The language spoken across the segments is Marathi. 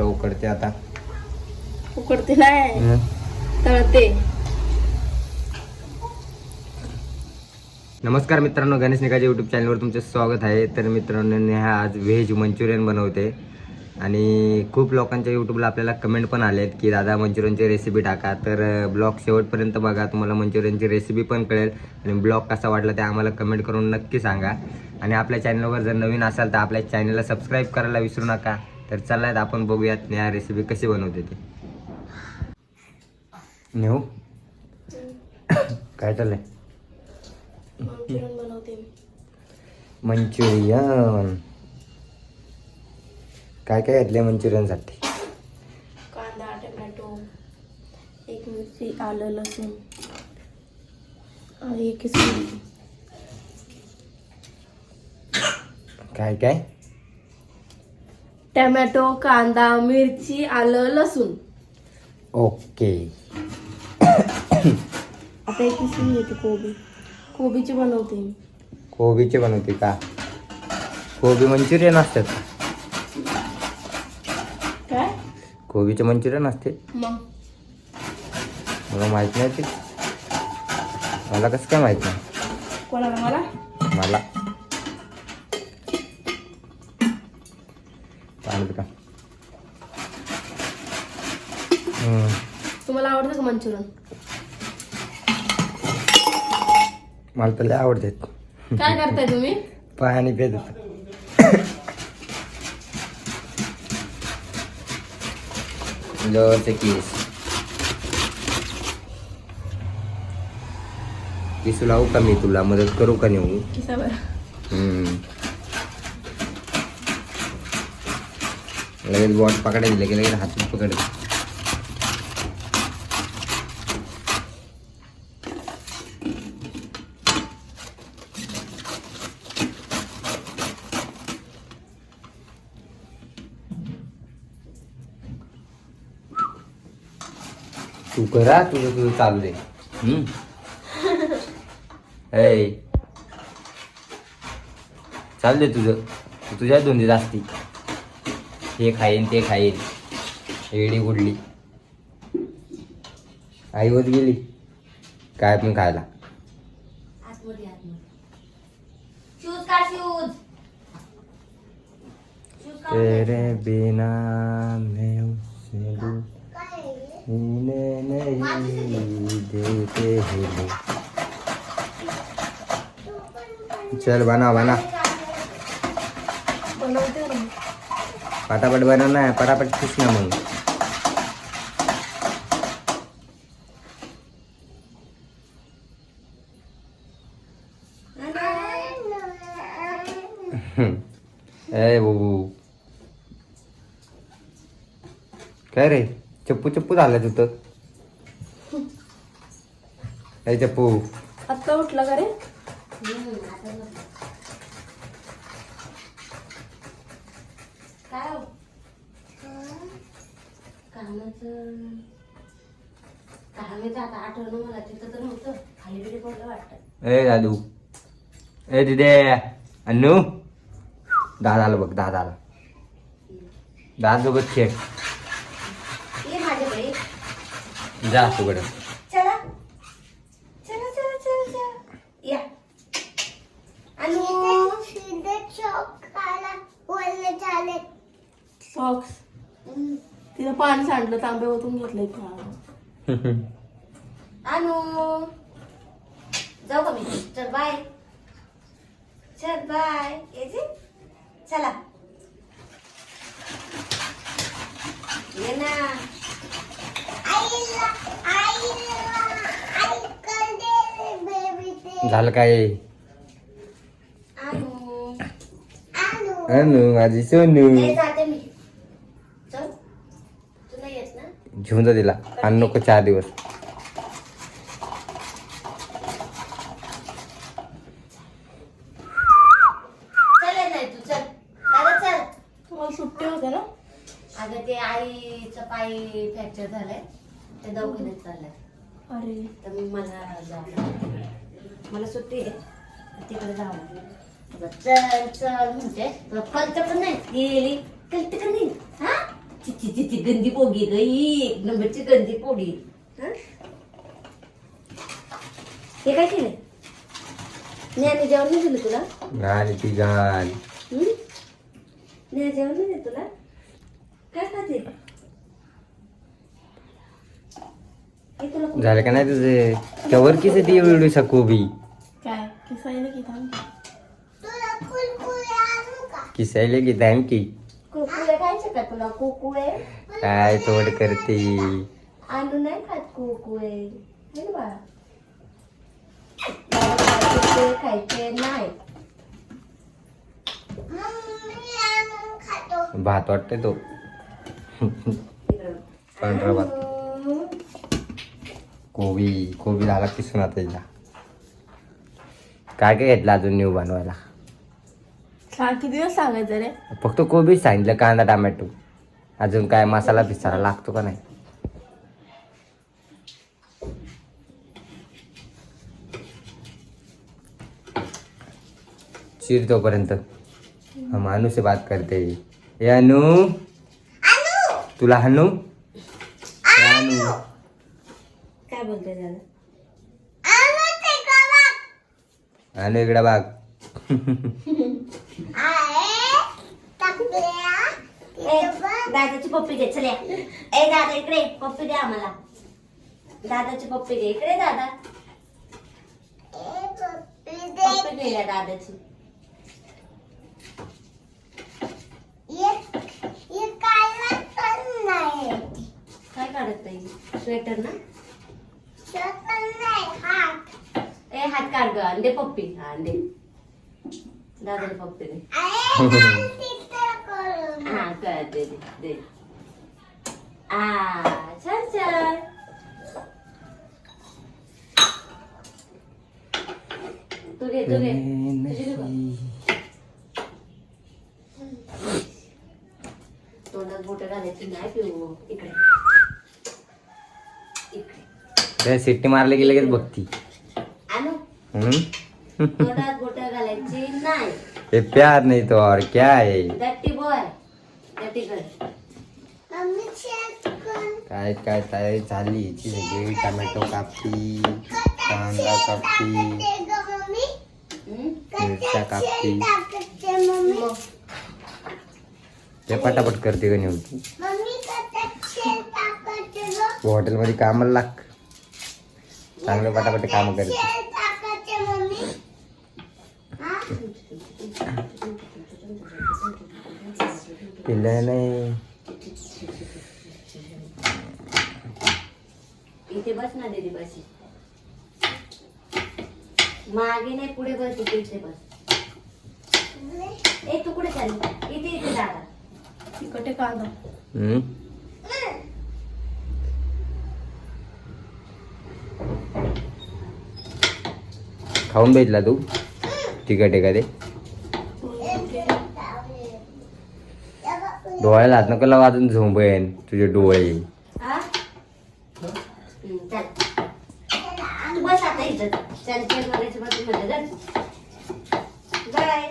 उकडते आता. उकडते नाही तळते. नमस्कार मित्रांनो, गणेश निकाळजे यूट्यूब चॅनलवर तुमचे स्वागत आहे. तर मित्रांनो, नेहा आज व्हेज मंचुरियन बनवते आणि खूप लोकांच्या यूट्यूबला आपल्याला कमेंट पण आलेत की दादा मंचुरियनची रेसिपी टाका. तर ब्लॉग शेवटपर्यंत बघा, तुम्हाला मंचुरियनची रेसिपी पण कळेल आणि ब्लॉग कसा वाटला ते आम्हाला कमेंट करून नक्की सांगा. आणि आपल्या चॅनलवर जर नवीन असाल तर आपल्या चॅनलला सबस्क्राईब करायला विसरू नका. तर चला आपण बघूयात नेहा रेसिपी कशी बनवते ती. नेहू काय चाललंय? मंचुरियन बनवते. मंचुरियन काय काय घेतले मंचुरियनसाठी? कांदा, टोमॅटो, एक मिरची, आलं, लसूण आणि एक किसमिस. काय काय? टोमॅटो, कांदा, मिरची, आलं, लसूण. ओके. आता एक किसमिस येते. कोबीची बनवते मी. कोबीचे बनवते का? कोबी मंचुरियन असतात? काय? कोबीचे मंचुरियन असते? मग मला माहित नाही ते. मला कसं काय माहित नाही? कोणाला? मला पाणी का? तुम्हाला आवडतं का मंचुरियन? मला तर लय आवडते. काय करताय तुम्ही? पाणी पित जवळचे किसू लावू का मी? तुला मदत करू का? नेऊ किसावर. लगेच बॉट पकडायची, लगेच हात पकडायचं. तू करा, तुझं चालू दे. चालू दे तुझं. तुझ्या दोन्ही जास्ती हे खाईन ते खाईन. एडी गुडली आई होत गेली काय पण खायला. तेरे बिना मैं उसे नहीं देते हैं. चल बना बनवते ना. पटापट बना ना, पटापट खींच ना मग. ए बाबू काय रे? चप्पू झालं तुझं. ए चप्पू आत्ता उठला का रे? काय आता आठवलं मला. तिथं तर नव्हतं, खाली बिली पडलं वाटतं. ए दादू, ए दिदे, अन्नू, दादाला बघ, दादाला. दादोबत खेळ. ये माझ्याकडे. जा तुकडं. चला चला चला चला चला या. सॉक्स तिथं पाणी सांडलं, तांबे ओतून घेतलंय. आणू जाऊ का मी? चल बाय. चल बाय. येते चला ये ना. झालं काय? आणू अन्नू माझी सोनू. जाते मी. चल तू नाही येत ना? घेऊन जा तिला. अन्न नको 4 दिवस. सुट्टी होते ना? अगं ते आईचं पाय फ्रॅक्चर झालंय, ते दवाखान्यात चाललंय. अरे तर मला सुट्टी आहे, तिकडे जावं. चल चल म्हणते, कळतं पण नाही गेली, कळतं का नाही? हा चिची चिची गंदी पोगी ग ही एक नंबरची गंदी पोगी. हं? हे काय केलंय? ज्ञानी जेवण नाही दिलं तुला? घाल ती घाल. ज्ञानी जेवण नाही दिलं तुला? काय खाते? हे तुला कोण- झालं का नाही तुझे त्यावर किती ती एवढी कोबी काय किसायला की थांब. किसायला की टाइम की कुरकुरे खायचे का तुला? कुरकुरे काय तोड करते. आलू नाही खात कुरकुरे हे ना बाळा. बाळा कुरकुरे खायचे नाही. भात वाटते तो पांढरा भात. कोबी झाला किसून आता हिला. काय काय घेतलं अजून न्यू बनवायला? किती दिवस सांगायचं रे? फक्त कोबीच सांगितलं, कांदा टमॅटो. अजून काय मसाला पिसारा लागतो का नाही? चिर तोपर्यंत हम अनु से बात करते. ए अनु, तुला हनु अनु काय बोलतोय झालं? अनु इकडे बाग. दादाची पप्पी दे चल या. ए दादा इकडे पप्पी दे आम्हाला. दादाची पप्पी दे इकडे दादा. पप्पी दे या दादाची. काय काढत नाही स्वेटर ना? ए हात काढ ग आणि दे पप्पी. हा दे दादाला पप्पी दे. हा कर दे दे दे. छान छान. तू घे तू घे तुझी घे बघ. तोंडात बोट घालायची नाही पिऊ. इकडे इकडे सिट्टी मारले की लगेच बघती. आणू हम्म? तोंडात बोट घालायची नाही. ये प्यार नहीं तो और क्या है. दट्टी बॉय दट्टी कर. काय काय तयारी झाली याची सगळी. टमॅटो कापती, कांदा कापती, मिरच्या कापती. ते पटापट करते का नेऊन तू. हॉटेलमध्ये कामाला लाग. चांगलं पटापट काम करते. तिला नाही. इथे बस ना दीदी बस. मागे नाही पुढे बस. इथे बस. ए तू कुठे चालली? इथे इथे दादा तिकडे कांदा. खाऊन बघितला तू तिखट आहे का ते? डोळ्याला हात नको लावा अजून झोंबेन तुझे डोळे. हा चल तू बस आता इथं. चल चल बघायचं बस मध्ये बाय.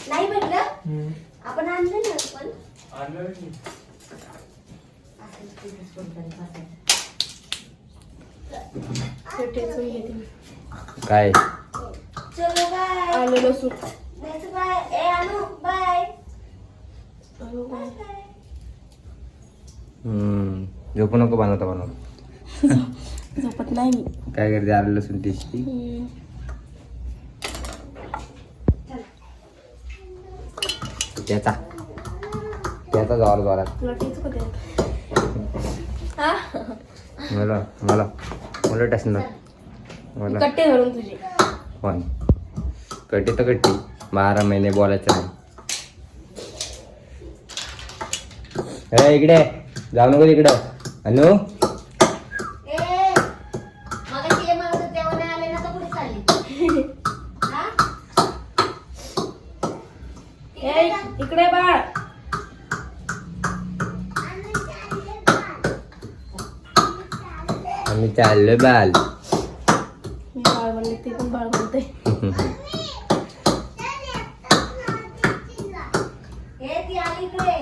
नाही भेटलं. आपण आणलं ना काय चलो बाय. आलेलो सूप. नाही बाय. ए आणू बाय. झोपू नको. बनवता झोपत नाही मी. काय करते आलं लसूण टेस्टी. त्याचा जोर जोरात. तुला टेस्ट होते. मला मला मला टसणार. मला कट्टे धरून तुझे. पण कटी तर कट्टी 12 महिने बोलायचं नाही. इकडे जाऊ नको तिकडं अनु. ए मगाशी ये म्हणत होते, तेव्हा नाही आले ना तर कुठे चालली? हा? ए इकडे बाळ. आम्ही चाललोय बाल. मी बाळ म्हणले ते पण बाळ म्हणते. हे ती आली इकडे.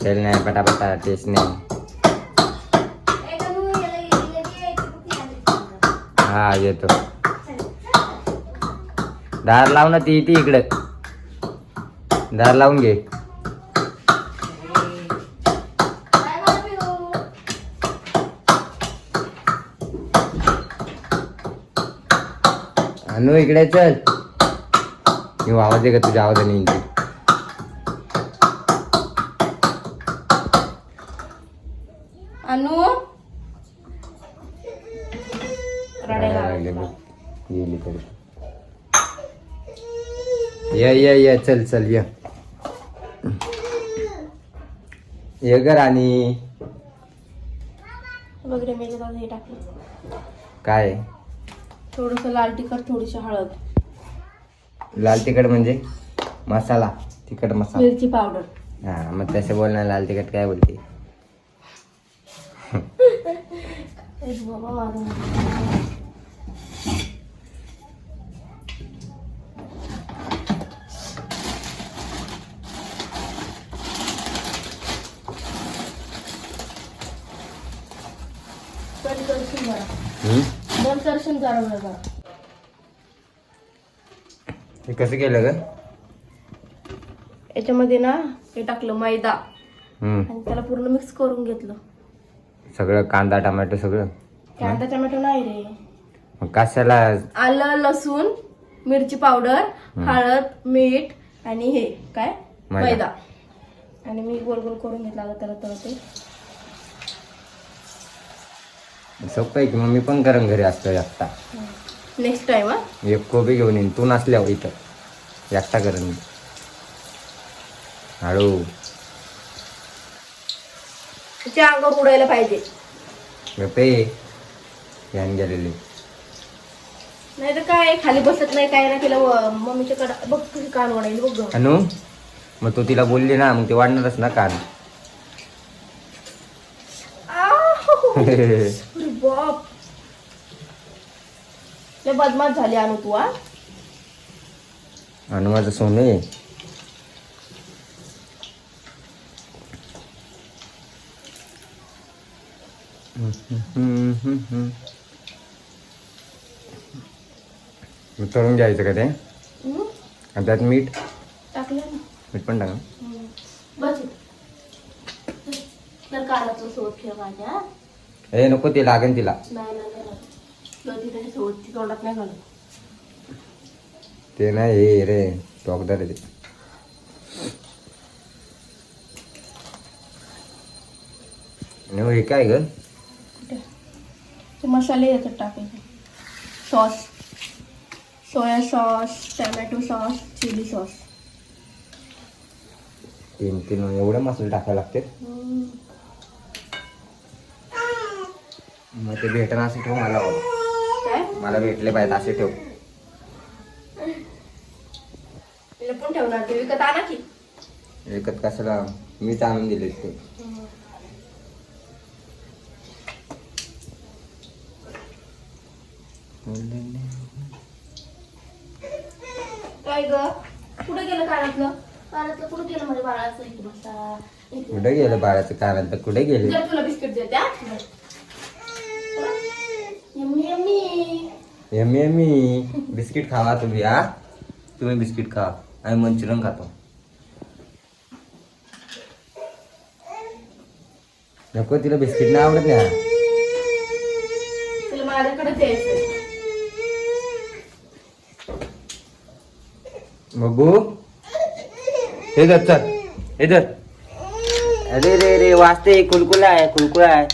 चल नाही पटापटा टेस्ट नाही. ए गणू, याला इकडे ये, इकडे कुठे आली? हा येतो. दार लाव ना, ती इकडे दार लावून घे. काय बाळ पिऊ? अनु इकडे चल. मी आवाज आहे का तुझ्या आवाजाने येईल. अनु रडायला लागले बघ. गेली तरी ये चल चल ये घर. आणि वगैरे मी त्याच्यात हे टाकलं. काय थोडंसं लाल तिखट, थोडीशी हळद, लाल तिखट म्हणजे मसाला, तिखट मसाला. मिरची पावडर. हा मग तसं बोल ना, लाल तिखट काय बोलते. बाबा मारून करशील जरा. बंद करशील जरा जरा. हे कसं केलं ग. याच्यामध्ये ना हे टाकलं मैदा हम्म. आणि त्याला पूर्ण मिक्स करून घेतलं. सगळं कांदा टोमॅटो सगळं. कांदा टोमॅटो नाही रे. मग कशाला. आलं, लसूण, मिरची पावडर, हळद, मीठ आणि हे काय मैदा. मैदा. आणि मी गोल गोल करून घेतला आता त्याला तळते. सोपं आहे की. मग मी पण गरम घरी असतो एकटा. नेक्स्ट टाइम हा. एक कोबी घेऊन येईन. तू नसल्यावर इथं एकटा करेन. हळू. तिच्या अंगावर उडायला पाहिजे. गप्पे फॅन गेलेली. नाही तर काय खाली बसत नाही काय ना तिला मम्मीच्या कडे बघ तुझी कान वाढायला बघ गं. अनु मग तू तिला बोलली ना, मग ते वाढणारच ना कान. अरे बाप, लय बदमाश झाली अनु तू हा. अनु माझं सोनं आहे. मग तळून घ्यायचं का ते. हम्म? आणि त्यात मीठ टाकलं ना. मीठ पण टाका. बस तर कानाचं सोबत खेळ माझ्या. ए नको, ते लागेल तिला. नाही नाही नाही. तुला तिथे सोबत तोंडात नाही घालत. ते नाही हे रे टोकदार आहे ते. आणि हे काय ग. कुठे ते मसाले याच्यात टाकायचे. Sauce, soya sauce, tomato sauce, chili sauce. तीन एवढे मसाले टाकायला लागते. मग ते भेटणं असं ठेव मला. काय मला भेटले पाहिजे असे ठेव. पण ठेवणार ते विकत आणा की. विकत कशाला, मीच आणून दिले ते. काय ग कुठे गेलं कानातलं. कानातलं कुठे गेलं माझ्या बाळाचं. इथे बसा. कुठे गेलं बाळाचं कारण तर कुठे गेले. जर तुला बिस्किट देते हा? Yummy yummy. Yummy yummy. Biscuit खावा तुम्ही. हा तुम्ही बिस्किट खा. आम्ही मंचुरियन खातो. नको, तिला बिस्किट नाही आवडत ना. तुला माझ्याकडेच यायचं. बघू हे धर, चल हे धर. अरे रे रे वाजते. कुलकुला आहे, कुलकुला आहे.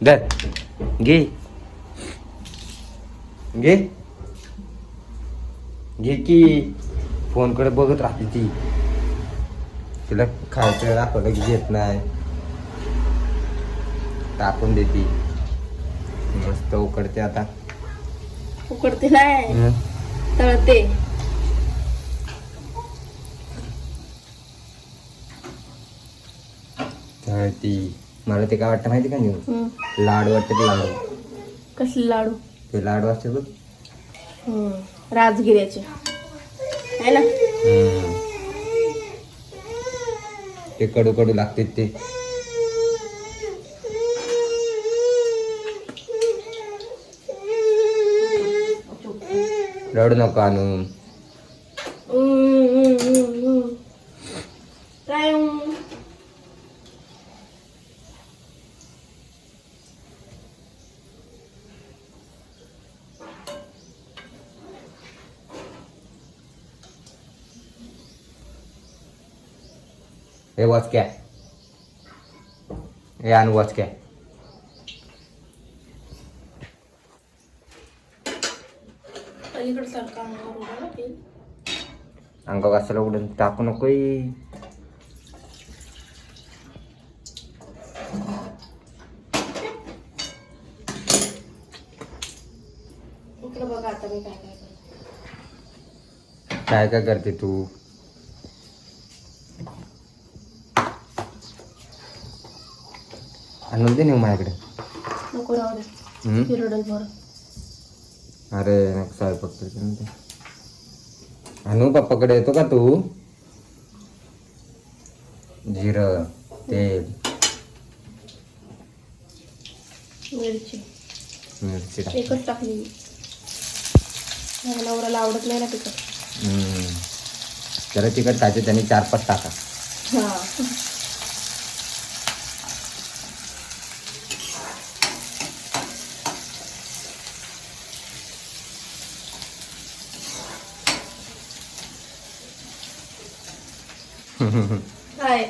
धर, घे घे घे की. फोनकडे बघत राहते ती. तिला खायचं दाखवलं की घेत नाही. टाकून देते. मस्त उकडते आता. उकडते नाही तळते. तळती. मला ते काय वाटतं माहिती का नेऊ हम्म. लाडू वाटते ते लाडू. कसले लाडू? ते लाडू असते बघ. राजगिऱ्याचे है ना? ते कडू कडू लागते ते. रडू नको आणू. काय हे वचक्या हे आणू वचक्या. अलीकडे सारखा अंगावर ते अंग कशाला उडून टाकू नको. इकडे बघा आता मी काय काय करते. काय काय करते तू. आणून दे नेऊ माझ्याकडे. नको राहू दे. ती रडल बरं. अरे नको स्वयंपाक करते ना ते. आणू पप्पाकडे येतो का तू. जिरं तेल मिरची मिरची टाक. एकच टाकली. माझ्या नवऱ्याला आवडत नाही ना तिखट. जरा तिखट खायचे त्याने 4-5 टाका. हा. काय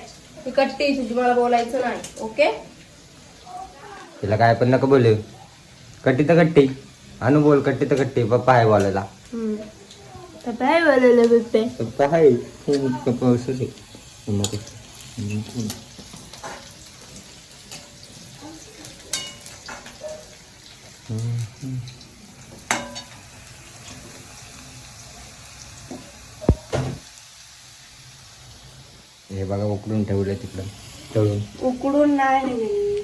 ती कट्टी तुझी मला बोलायचं नाही. ओके. तिला काय पण नको बोलू. कट्टी तर कट्टी. आणू बोल कट्टी तर कट्टी. पप्पा आहे बोलायला. तर काय बोलायला बिबटे. पप्पा आहे. पप्पा असं दे. नको. हे बघा उकडून ठेवलं तिकडं तळून. उकडून नाही.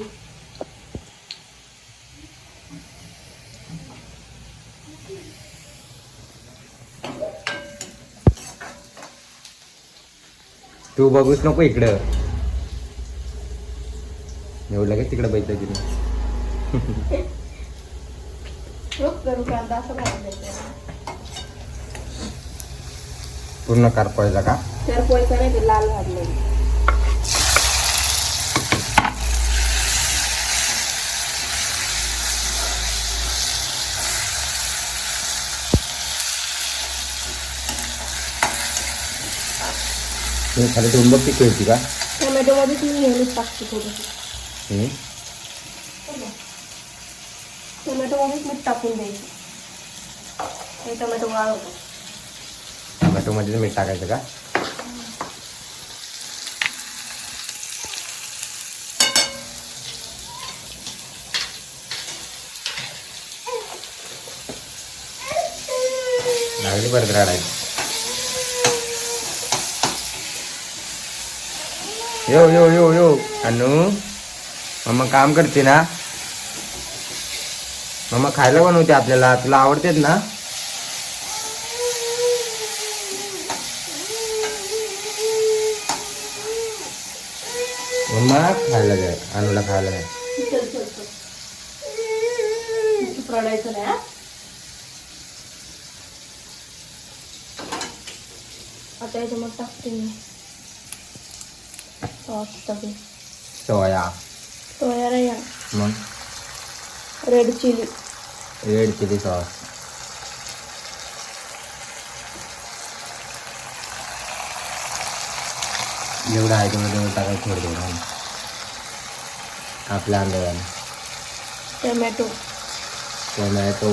तू बघूच नको इकडं. एवढं लगेच तिकडं बैठलं तिने. करू कांदा असं भाजायचं. पूर्ण कारपळचा का. तर पोयचा नाही ते लाल भाजले. तुम्ही खाली ठेवून बघ ती खेळती का. टोमॅटो मध्ये तुम्ही नेहमीच टाकते थोडंसं. टोमॅटो मध्येच मीठ टाकून द्यायचं. हे टोमॅटो वाळ होतो. टोमॅटोमध्ये मीठ टाकायचं का. लागली परत रडायची. यो यो यो यो अनु मम्मा काम करते ना. मम्मा खायला बनवते आपल्याला. तुला आवडतेत ना. मम्मा खायला द्या. अनुला खायला द्या. चल चल चल. चूप रडायचं नाही. हा? आता याच्यामध्ये टाकते मी सॉस टाकते. सोया सोया नाही मग red chili. Red chili sauce. जेवढं आहे तेवढं टाकायचं थोडं थोडं आपल्या अंदाजाने. टोमॅटो. Tomato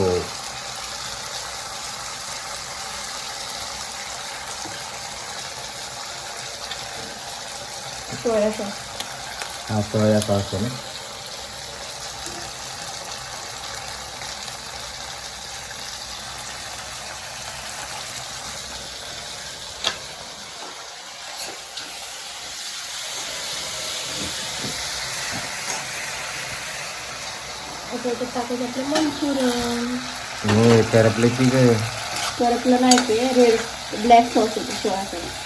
soya sauce. हा सोया सॉस आहे ना. आता याच्यात टाकायचं आपलं मंचुरियन. हो तर आपलं की काय परतलं नाही ते रेड ब्लॅक सॉस होतं सोया सॉस.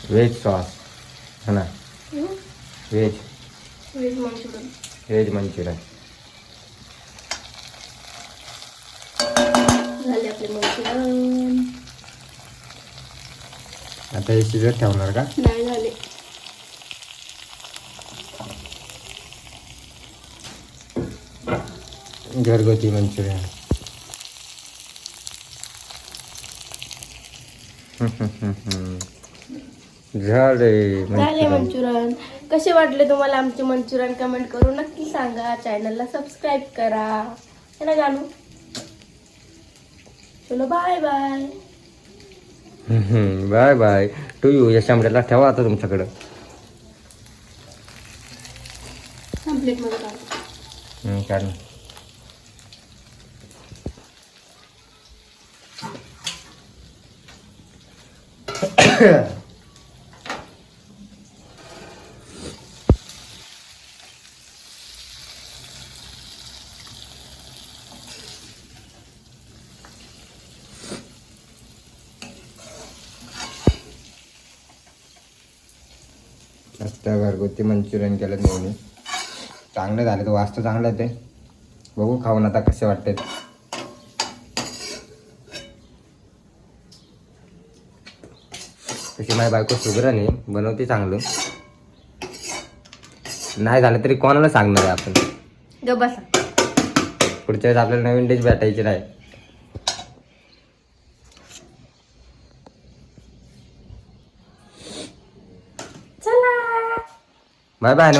व्हेज सॉस है ना, veg veg Manchurian. Veg Manchurian. झाले आपले मंचुरियन. आता हे शिजत ठेवणार का? नाही झाले. घरगुती मंचुरियन. झाले झाले मंचुरियन. कसे वाटले तुम्हाला आमचे मंचुरियन कमेंट करून नक्की सांगा. चॅनलला सबस्क्राईब करा. है ना जानू? चलो bye bye. Bye bye to you. या शांबड्याला ठेवा आता तुमच्याकडं. प्लेटमध्ये काढ. काढ. मस्त घरगुती मंचुरियन केलं नेहमी. चांगलं झालं. तर वास्तू चांगलं आहे ते. बघू खाऊन आता कसे वाटते. तशी माझी बायको सुगरण आहे, बनवते चांगलं. नाही झालं तरी कोणाला सांगणार आहे आपण. ग बसा. पुढच्या वेळेस आपल्याला नवीन डिश भेटायची नाही. चला बाय बाय.